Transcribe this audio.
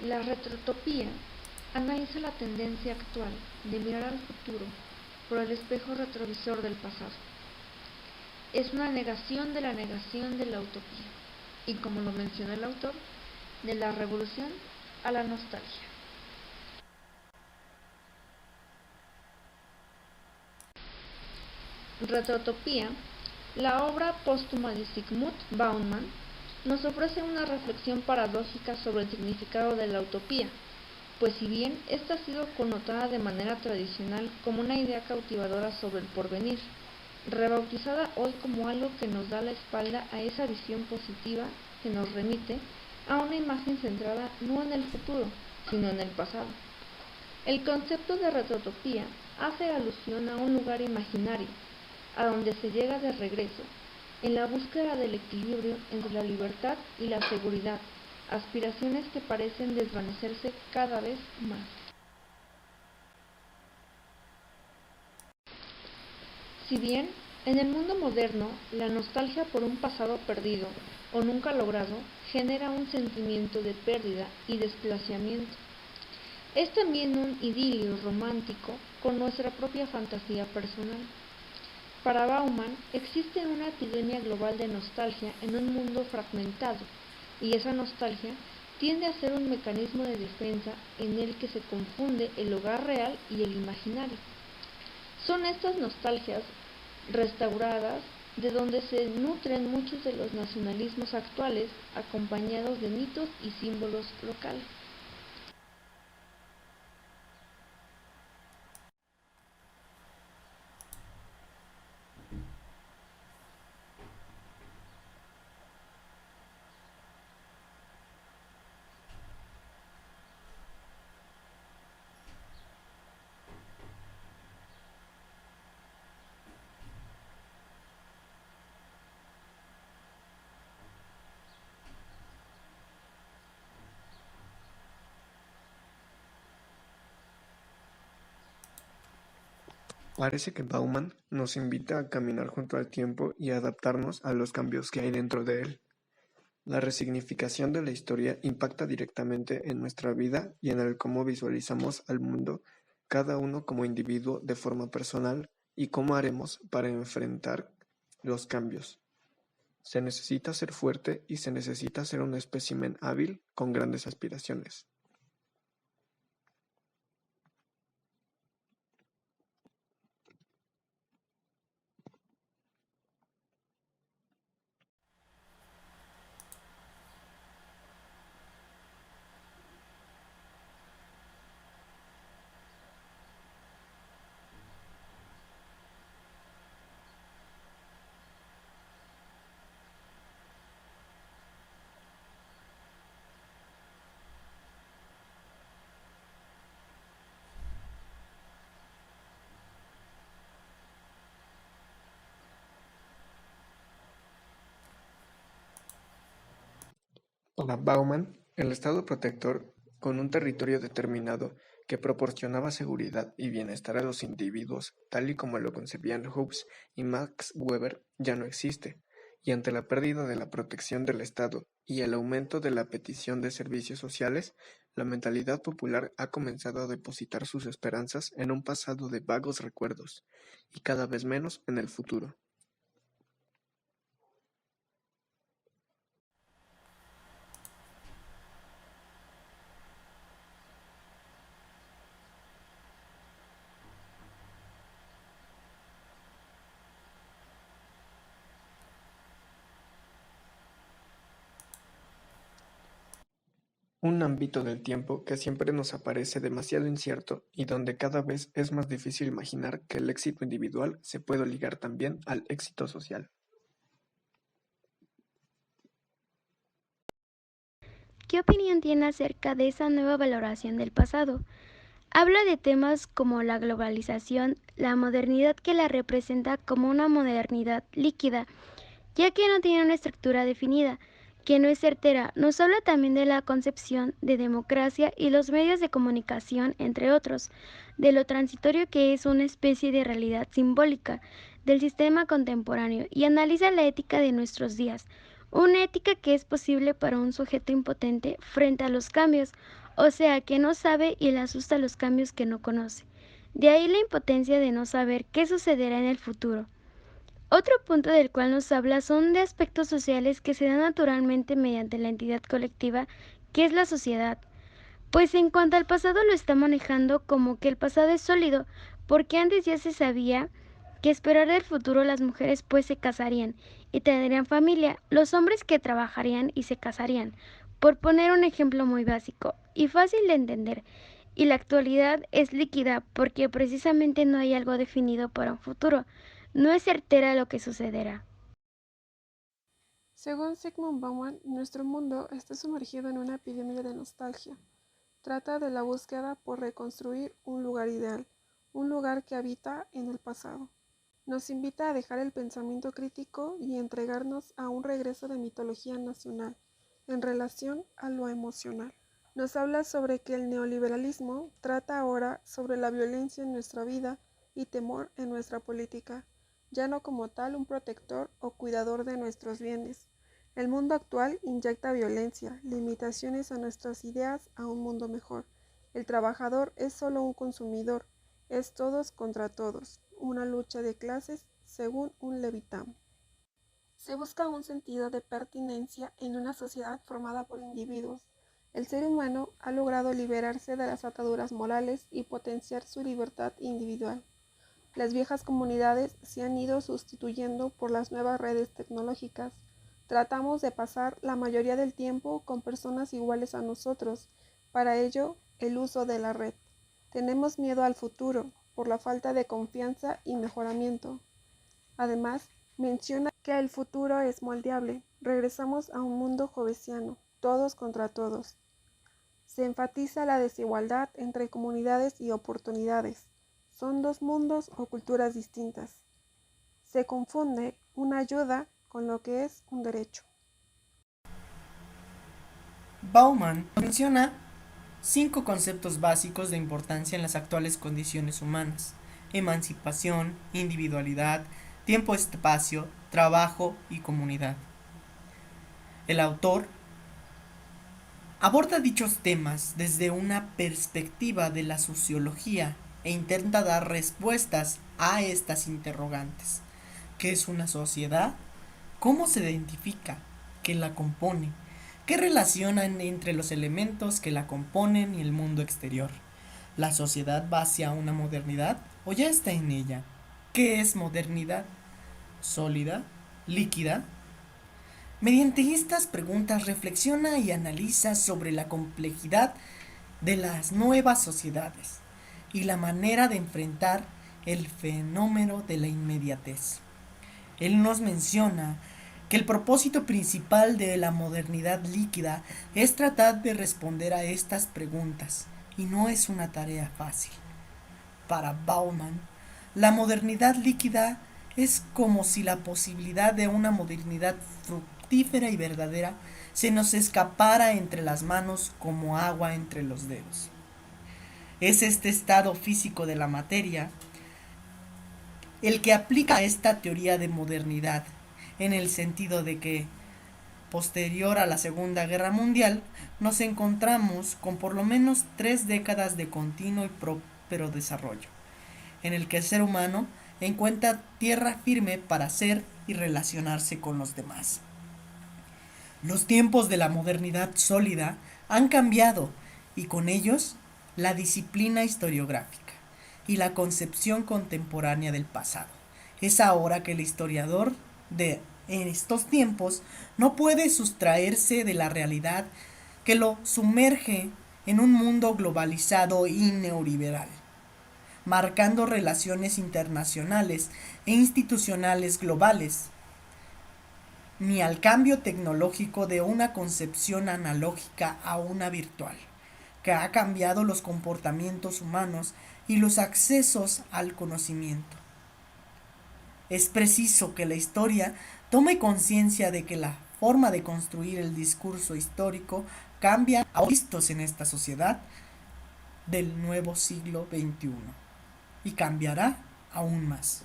La retrotopía analiza la tendencia actual de mirar al futuro por el espejo retrovisor del pasado. Es una negación de la utopía y, como lo menciona el autor, de la revolución a la nostalgia. Retrotopía, la obra póstuma de Zygmunt Bauman, nos ofrece una reflexión paradójica sobre el significado de la utopía, pues si bien esta ha sido connotada de manera tradicional como una idea cautivadora sobre el porvenir, rebautizada hoy como algo que nos da la espalda a esa visión positiva que nos remite a una imagen centrada no en el futuro, sino en el pasado. El concepto de retrotopía hace alusión a un lugar imaginario, a donde se llega de regreso, en la búsqueda del equilibrio entre la libertad y la seguridad, aspiraciones que parecen desvanecerse cada vez más. Si bien, en el mundo moderno, la nostalgia por un pasado perdido o nunca logrado genera un sentimiento de pérdida y desplazamiento, es también un idilio romántico con nuestra propia fantasía personal. Para Bauman, existe una epidemia global de nostalgia en un mundo fragmentado, y esa nostalgia tiende a ser un mecanismo de defensa en el que se confunde el hogar real y el imaginario. Son estas nostalgias restauradas de donde se nutren muchos de los nacionalismos actuales, acompañados de mitos y símbolos locales. Parece que Bauman nos invita a caminar junto al tiempo y a adaptarnos a los cambios que hay dentro de él. La resignificación de la historia impacta directamente en nuestra vida y en el cómo visualizamos al mundo, cada uno como individuo de forma personal, y cómo haremos para enfrentar los cambios. Se necesita ser fuerte y se necesita ser un espécimen hábil con grandes aspiraciones. Para Bauman, el Estado protector, con un territorio determinado que proporcionaba seguridad y bienestar a los individuos, tal y como lo concebían Hobbes y Max Weber, ya no existe, y ante la pérdida de la protección del Estado y el aumento de la petición de servicios sociales, la mentalidad popular ha comenzado a depositar sus esperanzas en un pasado de vagos recuerdos, y cada vez menos en el futuro. Un ámbito del tiempo que siempre nos aparece demasiado incierto y donde cada vez es más difícil imaginar que el éxito individual se puede ligar también al éxito social. ¿Qué opinión tiene acerca de esa nueva valoración del pasado? Habla de temas como la globalización, la modernidad que la representa como una modernidad líquida, ya que no tiene una estructura definida, que no es certera. Nos habla también de la concepción de democracia y los medios de comunicación, entre otros, de lo transitorio que es una especie de realidad simbólica del sistema contemporáneo, y analiza la ética de nuestros días, una ética que es posible para un sujeto impotente frente a los cambios, o sea que no sabe y le asusta los cambios que no conoce. De ahí la impotencia de no saber qué sucederá en el futuro. Otro punto del cual nos habla son de aspectos sociales que se dan naturalmente mediante la entidad colectiva que es la sociedad. Pues en cuanto al pasado lo está manejando como que el pasado es sólido, porque antes ya se sabía que esperar el futuro las mujeres pues se casarían y tendrían familia, los hombres que trabajarían y se casarían, por poner un ejemplo muy básico y fácil de entender. Y la actualidad es líquida porque precisamente no hay algo definido para un futuro, no es certera lo que sucederá. Según Zygmunt Bauman, nuestro mundo está sumergido en una epidemia de nostalgia. Trata de la búsqueda por reconstruir un lugar ideal, un lugar que habita en el pasado. Nos invita a dejar el pensamiento crítico y entregarnos a un regreso de mitología nacional en relación a lo emocional. Nos habla sobre que el neoliberalismo trata ahora sobre la violencia en nuestra vida y temor en nuestra política, ya no como tal un protector o cuidador de nuestros bienes. El mundo actual inyecta violencia, limitaciones a nuestras ideas a un mundo mejor. El trabajador es solo un consumidor, es todos contra todos, una lucha de clases según un Levitam. Se busca un sentido de pertinencia en una sociedad formada por individuos. El ser humano ha logrado liberarse de las ataduras morales y potenciar su libertad individual. Las viejas comunidades se han ido sustituyendo por las nuevas redes tecnológicas. Tratamos de pasar la mayoría del tiempo con personas iguales a nosotros, para ello el uso de la red. Tenemos miedo al futuro, por la falta de confianza y mejoramiento. Además, menciona que el futuro es moldeable. Regresamos a un mundo jovesiano, todos contra todos. Se enfatiza la desigualdad entre comunidades y oportunidades. Son dos mundos o culturas distintas. Se confunde una ayuda con lo que es un derecho. Bauman menciona 5 conceptos básicos de importancia en las actuales condiciones humanas: emancipación, individualidad, tiempo-espacio, trabajo y comunidad. El autor aborda dichos temas desde una perspectiva de la sociología e intenta dar respuestas a estas interrogantes. ¿Qué es una sociedad? ¿Cómo se identifica? ¿Qué la compone? ¿Qué relacionan entre los elementos que la componen y el mundo exterior? ¿La sociedad va hacia una modernidad o ya está en ella? ¿Qué es modernidad? ¿Sólida? ¿Líquida? Mediante estas preguntas reflexiona y analiza sobre la complejidad de las nuevas sociedades y la manera de enfrentar el fenómeno de la inmediatez. Él nos menciona que el propósito principal de la modernidad líquida es tratar de responder a estas preguntas, y no es una tarea fácil. Para Bauman, la modernidad líquida es como si la posibilidad de una modernidad fructífera y verdadera se nos escapara entre las manos como agua entre los dedos. Es este estado físico de la materia el que aplica esta teoría de modernidad, en el sentido de que, posterior a la Segunda Guerra Mundial, nos encontramos con por lo menos 3 décadas de continuo y próspero desarrollo, en el que el ser humano encuentra tierra firme para ser y relacionarse con los demás. Los tiempos de la modernidad sólida han cambiado, y con ellos la disciplina historiográfica y la concepción contemporánea del pasado. Es ahora que el historiador en estos tiempos no puede sustraerse de la realidad que lo sumerge en un mundo globalizado y neoliberal, marcando relaciones internacionales e institucionales globales, ni al cambio tecnológico de una concepción analógica a una virtual, que ha cambiado los comportamientos humanos y los accesos al conocimiento. Es preciso que la historia tome conciencia de que la forma de construir el discurso histórico cambia a vistos en esta sociedad del nuevo siglo XXI, y cambiará aún más.